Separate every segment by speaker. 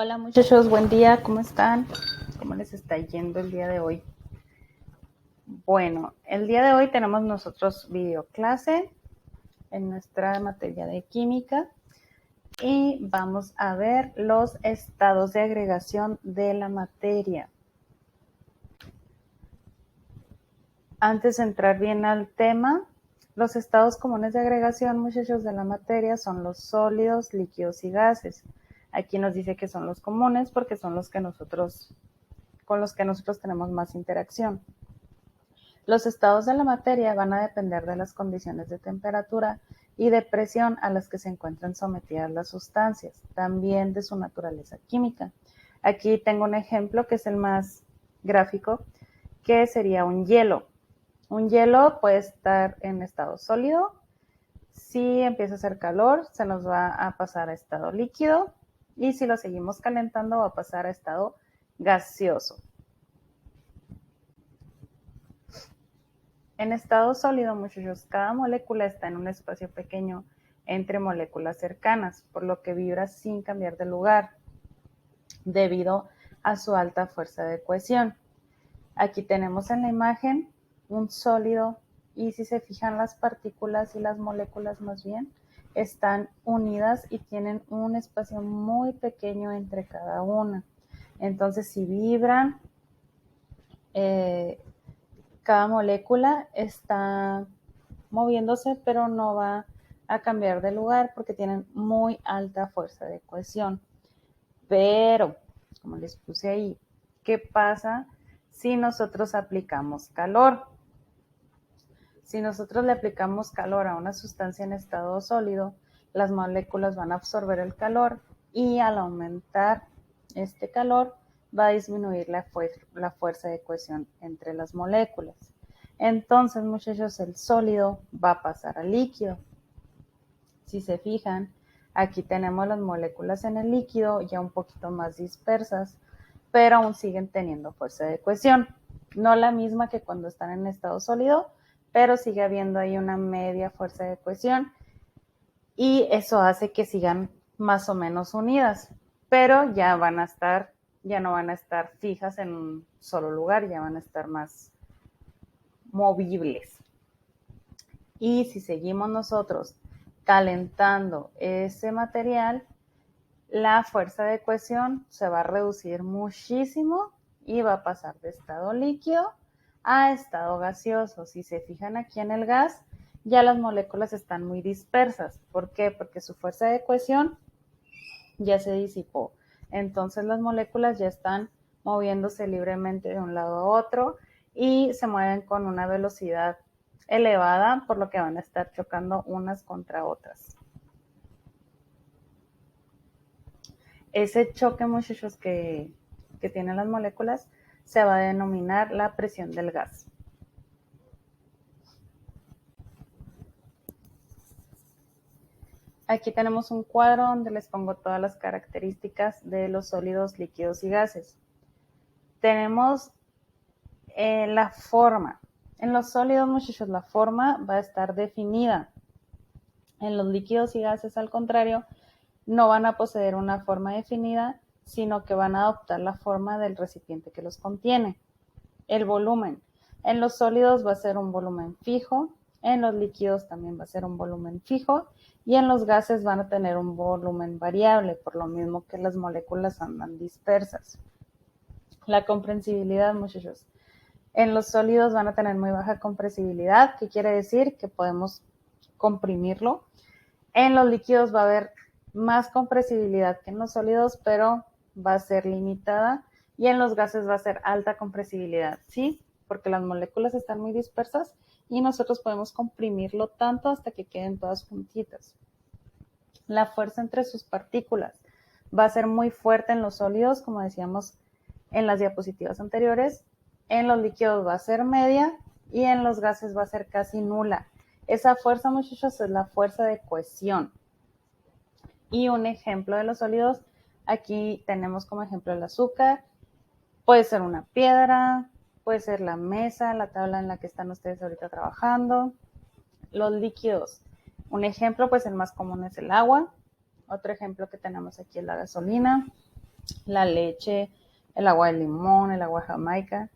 Speaker 1: Hola muchachos, buen día, ¿cómo están? ¿Cómo les está yendo el día de hoy? Bueno, el día de hoy tenemos nosotros videoclase en nuestra materia de química y vamos a ver los estados de agregación de la materia. Antes de entrar bien al tema, los estados comunes de agregación, muchachos, de la materia son los sólidos, líquidos y gases. Aquí nos dice que son los comunes porque son los que con los que nosotros tenemos más interacción. Los estados de la materia van a depender de las condiciones de temperatura y de presión a las que se encuentran sometidas las sustancias, también de su naturaleza química. Aquí tengo un ejemplo que es el más gráfico, que sería un hielo. Un hielo puede estar en estado sólido. Si empieza a hacer calor, se nos va a pasar a estado líquido y si lo seguimos calentando va a pasar a estado gaseoso. En estado sólido, muchachos, cada molécula está en un espacio pequeño entre moléculas cercanas, por lo que vibra sin cambiar de lugar, debido a su alta fuerza de cohesión. Aquí tenemos en la imagen un sólido y si se fijan las partículas y las moléculas más bien están unidas y tienen un espacio muy pequeño entre cada una. Entonces si vibran, cada molécula está moviéndose, pero no va a cambiar de lugar porque tienen muy alta fuerza de cohesión. Pero, como les puse ahí, ¿qué pasa si nosotros aplicamos calor? Si nosotros le aplicamos calor a una sustancia en estado sólido, las moléculas van a absorber el calor y al aumentar este calor va a disminuir la fuerza de cohesión entre las moléculas. Entonces, muchachos, el sólido va a pasar al líquido. Si se fijan, aquí tenemos las moléculas en el líquido ya un poquito más dispersas, pero aún siguen teniendo fuerza de cohesión. No la misma que cuando están en estado sólido, pero sigue habiendo ahí una media fuerza de cohesión y eso hace que sigan más o menos unidas, pero ya no van a estar fijas en un solo lugar, ya van a estar más movibles. Y si seguimos nosotros calentando ese material, la fuerza de cohesión se va a reducir muchísimo y va a pasar de estado líquido a estado gaseoso. Si se fijan aquí en el gas, ya las moléculas están muy dispersas. ¿Por qué? Porque su fuerza de cohesión ya se disipó. Entonces las moléculas ya están moviéndose libremente de un lado a otro y se mueven con una velocidad elevada, por lo que van a estar chocando unas contra otras. Ese choque, muchachos, que tienen las moléculas se va a denominar la presión del gas. Aquí tenemos un cuadro donde les pongo todas las características de los sólidos, líquidos y gases. Tenemos la forma. En los sólidos, muchachos, la forma va a estar definida. En los líquidos y gases, al contrario, no van a poseer una forma definida, sino que van a adoptar la forma del recipiente que los contiene. El volumen. En los sólidos va a ser un volumen fijo, en los líquidos también va a ser un volumen fijo y en los gases van a tener un volumen variable, por lo mismo que las moléculas andan dispersas. La compresibilidad, muchachos. En los sólidos van a tener muy baja compresibilidad, que quiere decir que podemos comprimirlo. En los líquidos va a haber más compresibilidad que en los sólidos, pero va a ser limitada. Y en los gases va a ser alta compresibilidad, ¿sí? Porque las moléculas están muy dispersas y nosotros podemos comprimirlo tanto hasta que queden todas juntitas. La fuerza entre sus partículas va a ser muy fuerte en los sólidos, como decíamos en las diapositivas anteriores. En los líquidos va a ser media y en los gases va a ser casi nula. Esa fuerza, muchachos, es la fuerza de cohesión. Y un ejemplo de los sólidos, aquí tenemos como ejemplo el azúcar. Puede ser una piedra, puede ser la mesa, la tabla en la que están ustedes ahorita trabajando. Los líquidos, un ejemplo, pues el más común es el agua. Otro ejemplo que tenemos aquí es la gasolina. la leche, el agua de limón, el agua jamaica,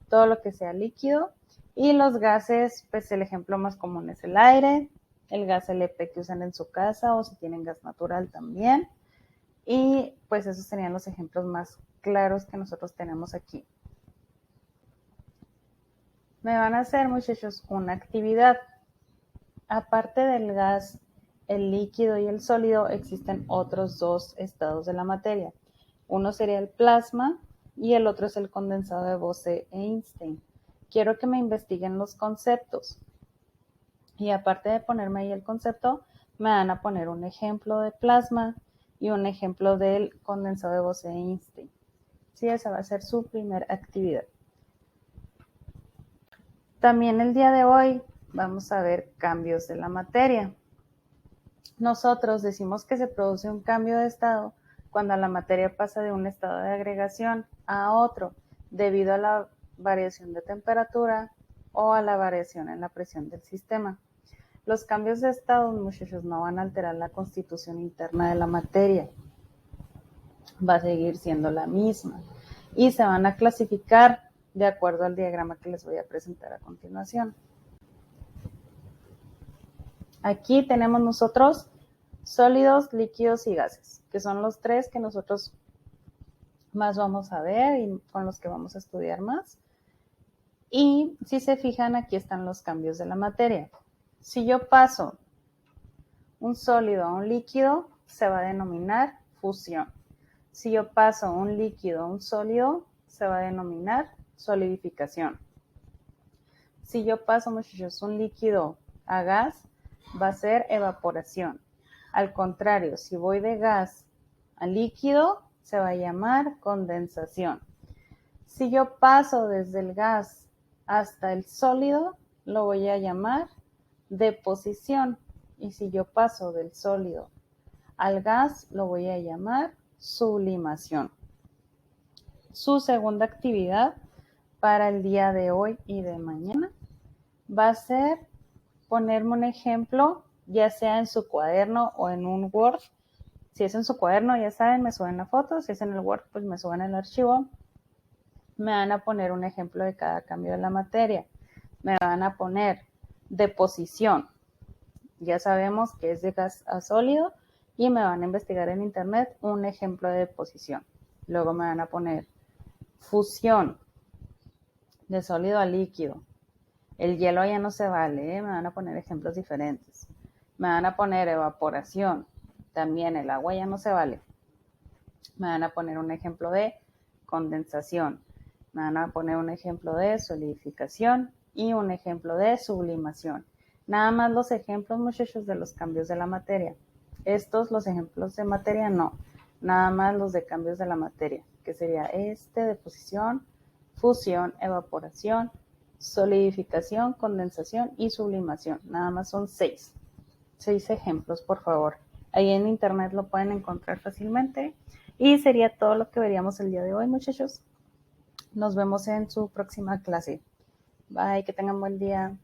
Speaker 1: todo lo que sea líquido. Y los gases, pues el ejemplo más común es el aire, el gas LP que usan en su casa o si tienen gas natural también. Y pues esos serían los ejemplos más claros que nosotros tenemos aquí. Me van a hacer, muchachos, una actividad. Aparte del gas, el líquido y el sólido, existen otros dos estados de la materia. Uno sería el plasma y el otro es el condensado de Bose-Einstein. Quiero que me investiguen los conceptos. Y aparte de ponerme ahí el concepto, me van a poner un ejemplo de plasma y un ejemplo del condensado de Bose-Einstein. Sí, esa va a ser su primera actividad. También el día de hoy vamos a ver cambios de la materia. Nosotros decimos que se produce un cambio de estado cuando la materia pasa de un estado de agregación a otro debido a la variación de temperatura o a la variación en la presión del sistema. Los cambios de estado, muchachos, no van a alterar la constitución interna de la materia. Va a seguir siendo la misma y se van a clasificar de acuerdo al diagrama que les voy a presentar a continuación. Aquí tenemos nosotros sólidos, líquidos y gases, que son los tres que nosotros más vamos a ver y con los que vamos a estudiar más. Y si se fijan, aquí están los cambios de la materia. Si yo paso un sólido a un líquido, se va a denominar fusión. Si yo paso un líquido a un sólido, se va a denominar solidificación. Si yo paso, muchachos, un líquido a gas, va a ser evaporación. Al contrario, si voy de gas a líquido, se va a llamar condensación. Si yo paso desde el gas hasta el sólido, lo voy a llamar deposición. Y si yo paso del sólido al gas, lo voy a llamar sublimación. Su segunda actividad para el día de hoy y de mañana va a ser ponerme un ejemplo, ya sea en su cuaderno o en un Word. Si es en su cuaderno, ya saben, me suben la foto. Si es en el Word, pues me suben el archivo. Me van a poner un ejemplo de cada cambio de la materia. Me van a poner deposición. Ya sabemos que es de gas a sólido y me van a investigar en internet un ejemplo de deposición. Luego me van a poner fusión de sólido a líquido. El hielo ya no se vale, me van a poner ejemplos diferentes. Me van a poner evaporación, también el agua ya no se vale. Me van a poner un ejemplo de condensación. Me van a poner un ejemplo de solidificación y un ejemplo de sublimación. Nada más los ejemplos, muchachos, de los cambios de la materia. Estos, los ejemplos de materia, no. Nada más los de cambios de la materia, que sería deposición, fusión, evaporación, solidificación, condensación y sublimación. Nada más son 6 ejemplos, por favor. Ahí en internet lo pueden encontrar fácilmente. Y sería todo lo que veríamos el día de hoy, muchachos. Nos vemos en su próxima clase. Bye, que tengan buen día.